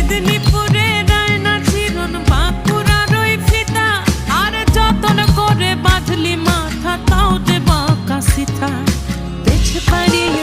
মেদিনীপুরে রায়না চিরন বাঁকুড়ার ওই ফিতা, আর যতন করে বাঁধলি মাথা তাও যে বাঁকা সিথা। পেছ পাড়িয়ে